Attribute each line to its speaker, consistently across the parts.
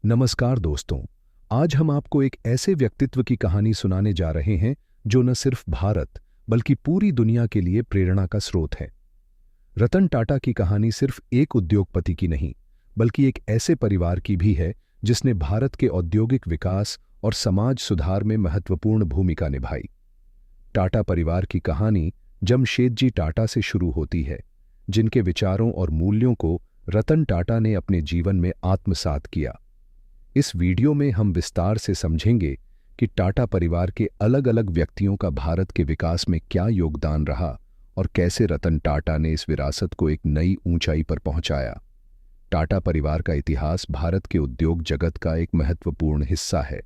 Speaker 1: नमस्कार दोस्तों। आज हम आपको एक ऐसे व्यक्तित्व की कहानी सुनाने जा रहे हैं जो न सिर्फ भारत बल्कि पूरी दुनिया के लिए प्रेरणा का स्रोत है। रतन टाटा की कहानी सिर्फ एक उद्योगपति की नहीं, बल्कि एक ऐसे परिवार की भी है जिसने भारत के औद्योगिक विकास और समाज सुधार में महत्वपूर्ण भूमिका निभाई। टाटा परिवार की कहानी जमशेदजी टाटा से शुरू होती है, जिनके विचारों और मूल्यों को रतन टाटा ने अपने जीवन में आत्मसात किया। इस वीडियो में हम विस्तार से समझेंगे कि टाटा परिवार के अलग-अलग व्यक्तियों का भारत के विकास में क्या योगदान रहा और कैसे रतन टाटा ने इस विरासत को एक नई ऊंचाई पर पहुंचाया। टाटा परिवार का इतिहास भारत के उद्योग जगत का एक महत्वपूर्ण हिस्सा है।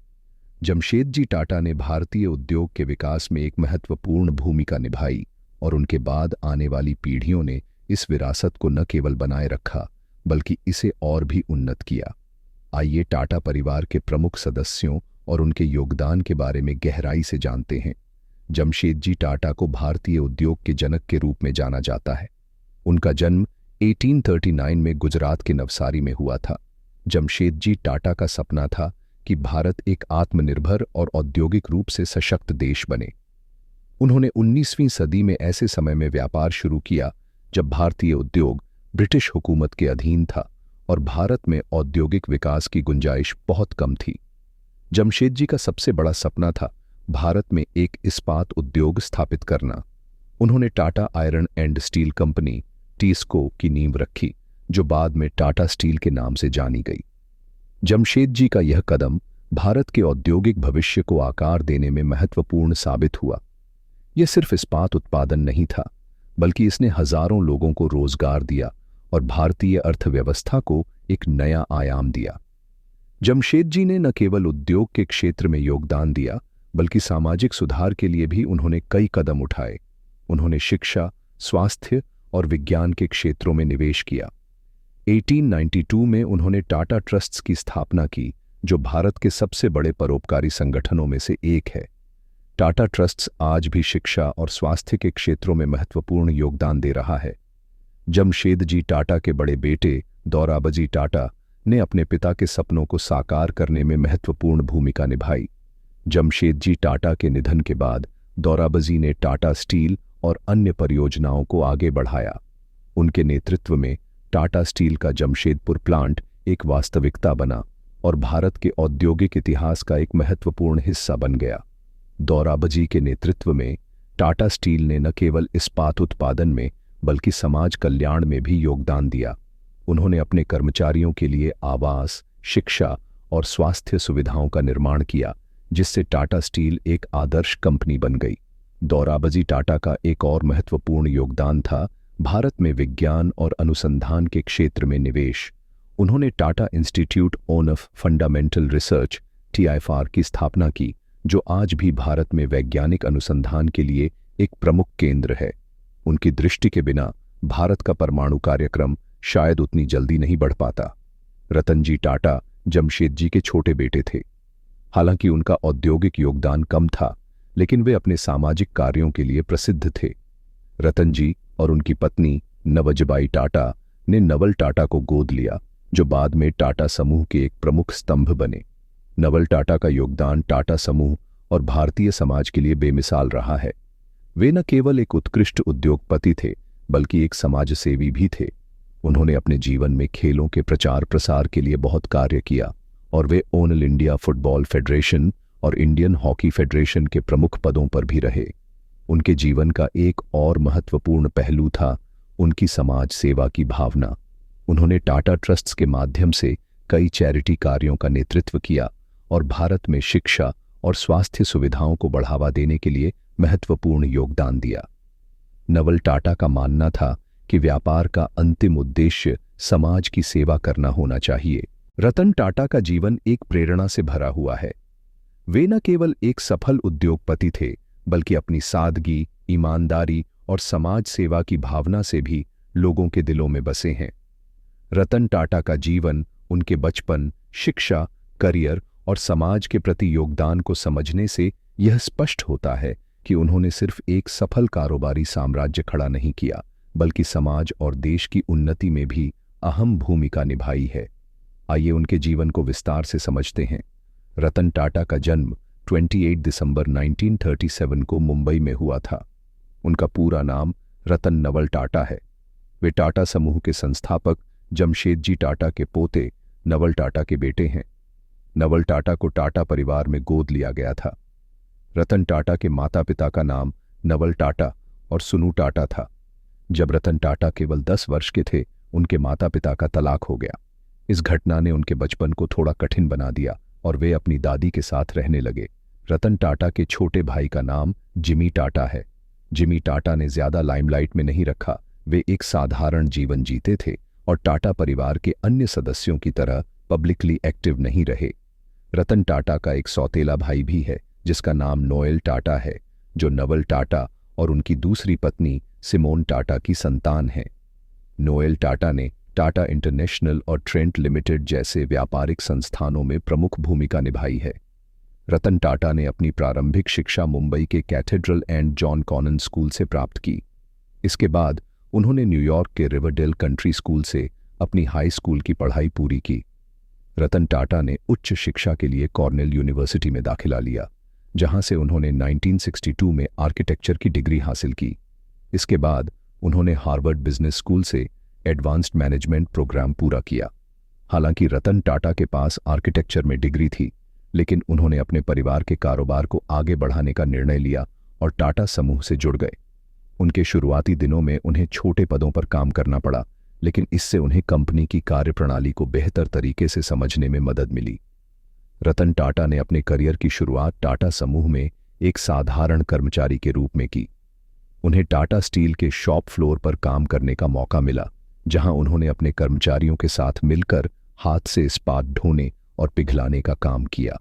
Speaker 1: जमशेदजी टाटा ने भारतीय उद्योग के विकास में एक महत्वपूर्ण भूमिका निभाई और उनके बाद आने वाली पीढ़ियों ने इस विरासत को न केवल बनाए रखा, बल्कि इसे और भी उन्नत किया। आइए टाटा परिवार के प्रमुख सदस्यों और उनके योगदान के बारे में गहराई से जानते हैं। जमशेदजी टाटा को भारतीय उद्योग के जनक के रूप में जाना जाता है। उनका जन्म 1839 में गुजरात के नवसारी में हुआ था। जमशेदजी टाटा का सपना था कि भारत एक आत्मनिर्भर और औद्योगिक रूप से सशक्त देश बने। उन्होंने 19वीं सदी में ऐसे समय में व्यापार शुरू किया जब भारतीय उद्योग ब्रिटिश हुकूमत के अधीन था और भारत में औद्योगिक विकास की गुंजाइश बहुत कम थी। जमशेदजी का सबसे बड़ा सपना था भारत में एक इस्पात उद्योग स्थापित करना। उन्होंने Tata iron and steel company TISCO की नींव रखी, जो बाद में टाटा स्टील के नाम से जानी गई। जमशेदजी का यह कदम भारत के औद्योगिक भविष्य को आकार देने में महत्वपूर्ण साबित हुआ। यह सिर्फ इस्पात उत्पादन नहीं था, बल्कि इसने हजारों लोगों को रोजगार दिया और भारतीय अर्थव्यवस्था को एक नया आयाम दिया। जमशेदजी ने न केवल उद्योग के क्षेत्र में योगदान दिया, बल्कि सामाजिक सुधार के लिए भी उन्होंने कई कदम उठाए। उन्होंने शिक्षा, स्वास्थ्य और विज्ञान के क्षेत्रों में निवेश किया। 1892 में उन्होंने टाटा ट्रस्ट्स की स्थापना की, जो भारत के सबसे बड़े परोपकारी संगठनों में से एक है। टाटा ट्रस्ट्स आज भी शिक्षा और स्वास्थ्य के क्षेत्रों में महत्वपूर्ण योगदान दे रहा है। जमशेदजी टाटा के बड़े बेटे दोराबजी टाटा ने अपने पिता के सपनों को साकार करने में महत्वपूर्ण भूमिका निभाई। जमशेदजी टाटा के निधन के बाद दोराबजी ने टाटा स्टील और अन्य परियोजनाओं को आगे बढ़ाया। उनके नेतृत्व में टाटा स्टील का जमशेदपुर प्लांट एक वास्तविकता बना और भारत के औद्योगिक इतिहास का एक महत्वपूर्ण हिस्सा बन गया। दोराबजी के नेतृत्व में टाटा स्टील ने न केवल इस्पात उत्पादन में बल्कि समाज कल्याण में भी योगदान दिया। उन्होंने अपने कर्मचारियों के लिए आवास, शिक्षा और स्वास्थ्य सुविधाओं का निर्माण किया, जिससे टाटा स्टील एक आदर्श कंपनी बन गई। दोराबजी टाटा का एक और महत्वपूर्ण योगदान था भारत में विज्ञान और अनुसंधान के क्षेत्र में निवेश। उन्होंने Tata institute of fundamental research (TIFR) की स्थापना की, जो आज भी भारत में वैज्ञानिक अनुसंधान के लिए एक प्रमुख केंद्र है। उनकी दृष्टि के बिना भारत का परमाणु कार्यक्रम शायद उतनी जल्दी नहीं बढ़ पाता। रतनजी टाटा जमशेदजी के छोटे बेटे थे। हालांकि उनका औद्योगिक योगदान कम था, लेकिन वे अपने सामाजिक कार्यों के लिए प्रसिद्ध थे। रतनजी और उनकी पत्नी नवजबाई टाटा ने नवल टाटा को गोद लिया, जो बाद में टाटा समूह के एक प्रमुख स्तंभ बने। नवल टाटा का योगदान टाटा समूह और भारतीय समाज के लिए बेमिसाल रहा है। वे न केवल एक उत्कृष्ट उद्योगपति थे, बल्कि एक समाजसेवी भी थे। उन्होंने अपने जीवन में खेलों के प्रचार प्रसार के लिए बहुत कार्य किया और वे ऑल इंडिया फुटबॉल फेडरेशन और इंडियन हॉकी फेडरेशन के प्रमुख पदों पर भी रहे। उनके जीवन का एक और महत्वपूर्ण पहलू था उनकी समाज सेवा की भावना। उन्होंने टाटा ट्रस्ट्स के माध्यम से कई चैरिटी कार्यों का नेतृत्व किया और भारत में शिक्षा और स्वास्थ्य सुविधाओं को बढ़ावा देने के लिए महत्वपूर्ण योगदान दिया। नवल टाटा का मानना था कि व्यापार का अंतिम उद्देश्य समाज की सेवा करना होना चाहिए। रतन टाटा का जीवन एक प्रेरणा से भरा हुआ है। वे न केवल एक सफल उद्योगपति थे, बल्कि अपनी सादगी, ईमानदारी और समाज सेवा की भावना से भी लोगों के दिलों में बसे हैं। रतन टाटा का जीवन उनके बचपन, शिक्षा, करियर और समाज के प्रति योगदान को समझने से यह स्पष्ट होता है कि उन्होंने सिर्फ एक सफल कारोबारी साम्राज्य खड़ा नहीं किया, बल्कि समाज और देश की उन्नति में भी अहम भूमिका निभाई है। आइए उनके जीवन को विस्तार से समझते हैं। रतन टाटा का जन्म 28 दिसंबर 1937 को मुंबई में हुआ था। उनका पूरा नाम रतन नवल टाटा है। वे टाटा समूह के संस्थापक जमशेदजी टाटा के पोते नवल टाटा के बेटे हैं। नवल टाटा को टाटा परिवार में गोद लिया गया था। रतन टाटा के माता पिता का नाम नवल टाटा और सुनू टाटा था। जब रतन टाटा केवल 10 वर्ष के थे, उनके माता पिता का तलाक हो गया। इस घटना ने उनके बचपन को थोड़ा कठिन बना दिया और वे अपनी दादी के साथ रहने लगे। रतन टाटा के छोटे भाई का नाम जिमी टाटा है। जिमी टाटा ने ज्यादा लाइमलाइट में नहीं रखा। वे एक साधारण जीवन जीते थे और टाटा परिवार के अन्य सदस्यों की तरह पब्लिकली एक्टिव नहीं रहे। रतन टाटा का एक सौतेला भाई भी है जिसका नाम नोएल टाटा है, जो नवल टाटा और उनकी दूसरी पत्नी सिमोन टाटा की संतान है। नोएल टाटा ने टाटा इंटरनेशनल और ट्रेंट लिमिटेड जैसे व्यापारिक संस्थानों में प्रमुख भूमिका निभाई है। रतन टाटा ने अपनी प्रारंभिक शिक्षा मुंबई के cathedral and John Connon school से प्राप्त की। इसके बाद उन्होंने न्यूयॉर्क के रिवरडेल कंट्री स्कूल से अपनी हाई स्कूल की पढ़ाई पूरी की। रतन टाटा ने उच्च शिक्षा के लिए कॉर्नेल यूनिवर्सिटी में दाखिला लिया, जहां से उन्होंने 1962 में आर्किटेक्चर की डिग्री हासिल की। इसके बाद उन्होंने हार्वर्ड बिजनेस स्कूल से एडवांस्ड मैनेजमेंट प्रोग्राम पूरा किया। हालांकि रतन टाटा के पास आर्किटेक्चर में डिग्री थी, लेकिन उन्होंने अपने परिवार के कारोबार को आगे बढ़ाने का निर्णय लिया और टाटा समूह से जुड़ गए। उनके शुरुआती दिनों में उन्हें छोटे पदों पर काम करना पड़ा, लेकिन इससे उन्हें कंपनी की कार्यप्रणाली को बेहतर तरीके से समझने में मदद मिली। रतन टाटा ने अपने करियर की शुरुआत टाटा समूह में एक साधारण कर्मचारी के रूप में की। उन्हें टाटा स्टील के शॉप फ्लोर पर काम करने का मौका मिला, जहां उन्होंने अपने कर्मचारियों के साथ मिलकर हाथ से इस्पात ढोने और पिघलाने का काम किया।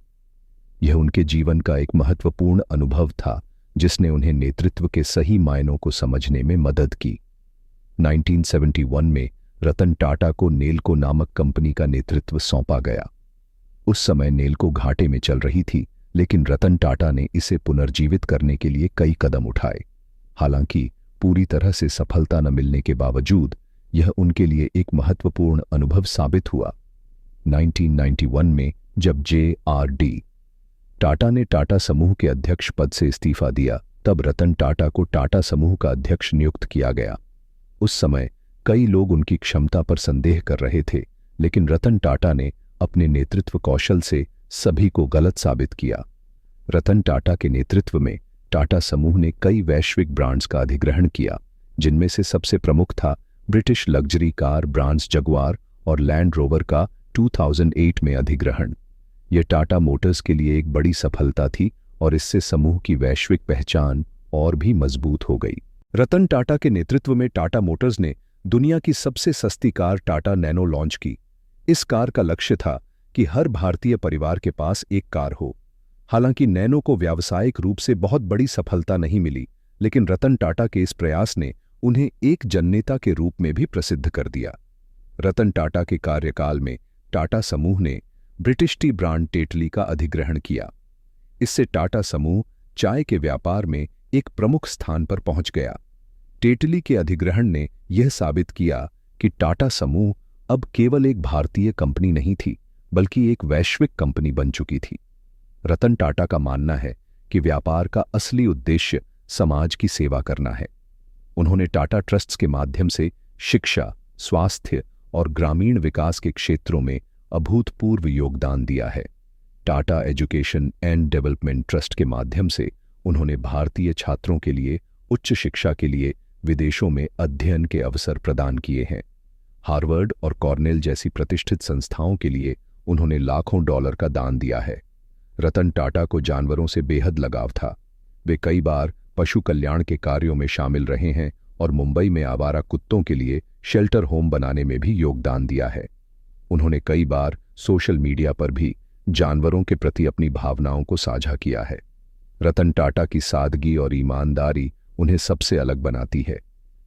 Speaker 1: यह उनके जीवन का एक महत्वपूर्ण अनुभव था, जिसने उन्हें नेतृत्व के सही मायनों को समझने में मदद की। 1971 में रतन टाटा को नेल्को नामक कंपनी का नेतृत्व सौंपा गया। उस समय नेल्को घाटे में चल रही थी, लेकिन रतन टाटा ने इसे पुनर्जीवित करने के लिए कई कदम उठाए। हालांकि पूरी तरह से सफलता न मिलने के बावजूद यह उनके लिए एक महत्वपूर्ण अनुभव साबित हुआ। 1991 में जब जे.आर.डी. टाटा ने टाटा समूह के अध्यक्ष पद से इस्तीफा दिया, तब रतन टाटा को टाटा समूह का अध्यक्ष नियुक्त किया गया। उस समय कई लोग उनकी क्षमता पर संदेह कर रहे थे, लेकिन रतन टाटा ने अपने नेतृत्व कौशल से सभी को गलत साबित किया। रतन टाटा के नेतृत्व में टाटा समूह ने कई वैश्विक ब्रांड्स का अधिग्रहण किया, जिनमें से सबसे प्रमुख था British luxury car brands Jaguar और लैंड रोवर का 2008 में अधिग्रहण। यह टाटा मोटर्स के लिए एक बड़ी सफलता थी और इससे समूह की वैश्विक पहचान और भी मजबूत हो गई। रतन टाटा के नेतृत्व में टाटा मोटर्स ने दुनिया की सबसे सस्ती कार टाटा नैनो लॉन्च की। इस कार का लक्ष्य था कि हर भारतीय परिवार के पास एक कार हो। हालांकि नैनो को व्यावसायिक रूप से बहुत बड़ी सफलता नहीं मिली, लेकिन रतन टाटा के इस प्रयास ने उन्हें एक जननेता के रूप में भी प्रसिद्ध कर दिया। रतन टाटा के कार्यकाल में टाटा समूह ने ब्रिटिश टी ब्रांड टेटली का अधिग्रहण किया। इससे टाटा समूह चाय के व्यापार में एक प्रमुख स्थान पर पहुंच गया। टेटली के अधिग्रहण ने यह साबित किया कि टाटा समूह अब केवल एक भारतीय कंपनी नहीं थी, बल्कि एक वैश्विक कंपनी बन चुकी थी। रतन टाटा का मानना है कि व्यापार का असली उद्देश्य समाज की सेवा करना है। उन्होंने टाटा ट्रस्ट्स के माध्यम से शिक्षा, स्वास्थ्य और ग्रामीण विकास के क्षेत्रों में अभूतपूर्व योगदान दिया है। Tata education and development trust के माध्यम से उन्होंने भारतीय छात्रों के लिए उच्च शिक्षा के लिए विदेशों में अध्ययन के अवसर प्रदान किए हैं। हार्वर्ड और कॉर्नेल जैसी प्रतिष्ठित संस्थाओं के लिए उन्होंने लाखों डॉलर का दान दिया है। रतन टाटा को जानवरों से बेहद लगाव था। वे कई बार पशु कल्याण के कार्यों में शामिल रहे हैं और मुंबई में आवारा कुत्तों के लिए शेल्टर होम बनाने में भी योगदान दिया है। उन्होंने कई बार सोशल मीडिया पर भी जानवरों के प्रति अपनी भावनाओं को साझा किया है। रतन टाटा की सादगी और ईमानदारी उन्हें सबसे अलग बनाती है।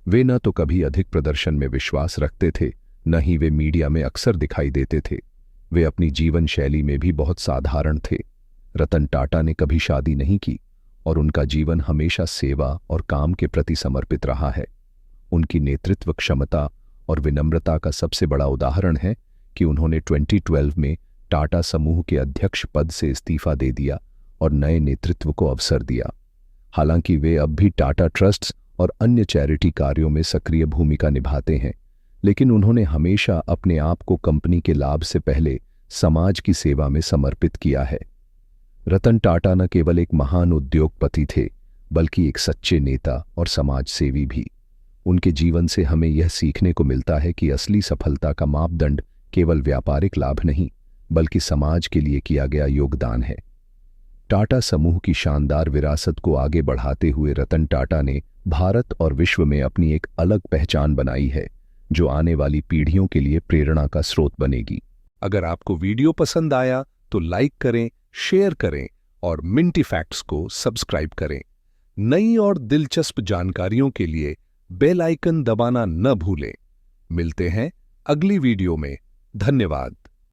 Speaker 1: वे न तो कभी अधिक प्रदर्शन में विश्वास रखते थे, न ही वे मीडिया में अक्सर दिखाई देते थे। वे अपनी जीवन शैली में भी बहुत साधारण थे। रतन टाटा ने कभी शादी नहीं की और उनका जीवन हमेशा सेवा और काम के प्रति समर्पित रहा है। उनकी नेतृत्व क्षमता और विनम्रता का सबसे बड़ा उदाहरण है कि उन्होंने 2012 में टाटा समूह के अध्यक्ष पद से इस्तीफा दे दिया और नए नेतृत्व को अवसर दिया। हालांकि वे अब भी टाटा ट्रस्ट्स और अन्य चैरिटी कार्यों में सक्रिय भूमिका निभाते हैं, लेकिन उन्होंने हमेशा अपने आप को कंपनी के लाभ से पहले समाज की सेवा में समर्पित किया है। रतन टाटा न केवल एक महान उद्योगपति थे, बल्कि एक सच्चे नेता और समाज सेवी भी। उनके जीवन से हमें यह सीखने को मिलता है कि असली सफलता का मापदंड केवल व्यापारिक लाभ नहीं, बल्कि समाज के लिए किया गया योगदान है। टाटा समूह की शानदार विरासत को आगे बढ़ाते हुए रतन टाटा ने भारत और विश्व में अपनी एक अलग पहचान बनाई है, जो आने वाली पीढ़ियों के लिए प्रेरणा का स्रोत बनेगी। अगर आपको वीडियो पसंद आया तो लाइक करें, शेयर करें और मिंटी फैक्ट्स को सब्सक्राइब करें। नई और दिलचस्प जानकारियों के लिए बेल आइकन दबाना न भूलें। मिलते हैं अगली वीडियो में। धन्यवाद।